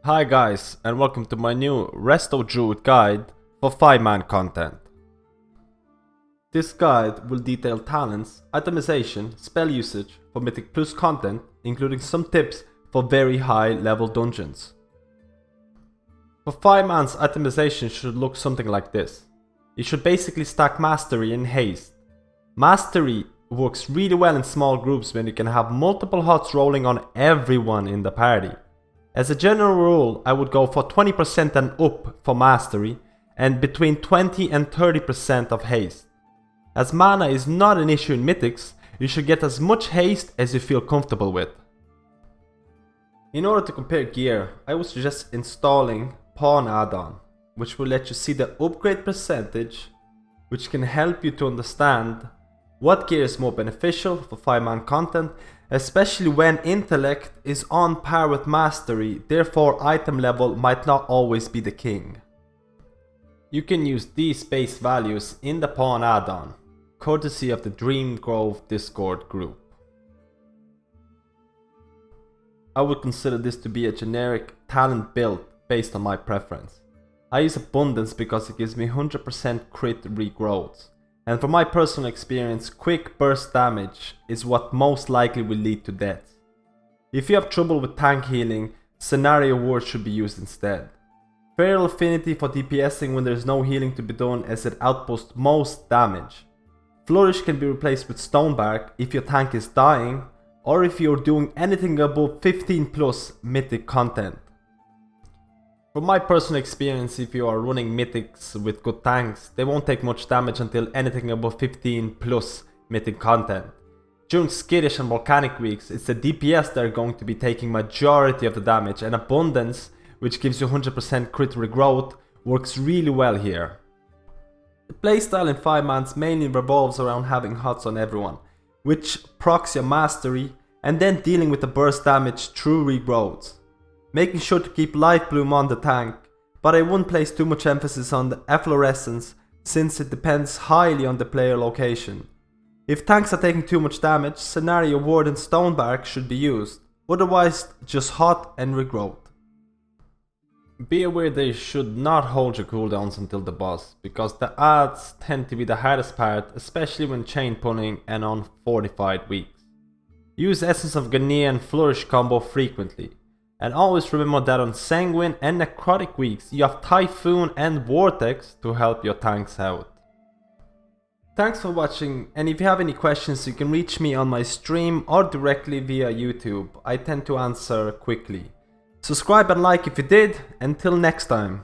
Hi guys, and welcome to my new Resto Druid guide for 5-man content. This guide will detail talents, itemization, spell usage for Mythic Plus content, including some tips for very high level dungeons. For 5-man's itemization should look something like this. You should basically stack Mastery and Haste. Mastery works really well in small groups when you can have multiple HOTS rolling on everyone in the party. As a general rule, I would go for 20% and up for Mastery and between 20 and 30% of Haste. As mana is not an issue in Mythics, you should get as much Haste as you feel comfortable with. In order to compare gear, I would suggest installing Pawn add-on, which will let you see the upgrade percentage, which can help you to understand what gear is more beneficial for 5-man content, especially when intellect is on par with mastery, therefore item level might not always be the king. You can use these base values in the Pawn add-on, courtesy of the Dream Grove Discord group. I would consider this to be a generic talent build based on my preference. I use Abundance because it gives me 100% crit regrowth. And from my personal experience, quick burst damage is what most likely will lead to death. If you have trouble with tank healing, Scenario Ward should be used instead. Feral Affinity for DPSing when there is no healing to be done as it outposts most damage. Flourish can be replaced with Stonebark if your tank is dying, or if you are doing anything above 15 plus mythic content. From my personal experience, if you are running mythics with good tanks, they won't take much damage until anything above 15 plus mythic content. During skittish and volcanic weeks, it's the DPS that are going to be taking majority of the damage, and Abundance, which gives you 100% crit regrowth, works really well here. The playstyle in 5-mans mainly revolves around having HOTS on everyone, which procs your mastery, and then dealing with the burst damage through regrowths. Making sure to keep Life Bloom on the tank, but I wouldn't place too much emphasis on the efflorescence since it depends highly on the player location. If tanks are taking too much damage, Scenario Ward and Stonebark should be used, otherwise just hot and regrowth. Be aware they should not hold your cooldowns until the boss, because the adds tend to be the hardest part, especially when chain pulling and on fortified weeks. Use Essence of Gaia and Flourish combo frequently. And always remember that on Sanguine and Necrotic weeks, you have Typhoon and Vortex to help your tanks out. Thanks for watching, and if you have any questions you can reach me on my stream or directly via YouTube. I tend to answer quickly. Subscribe and like if you did. Until next time.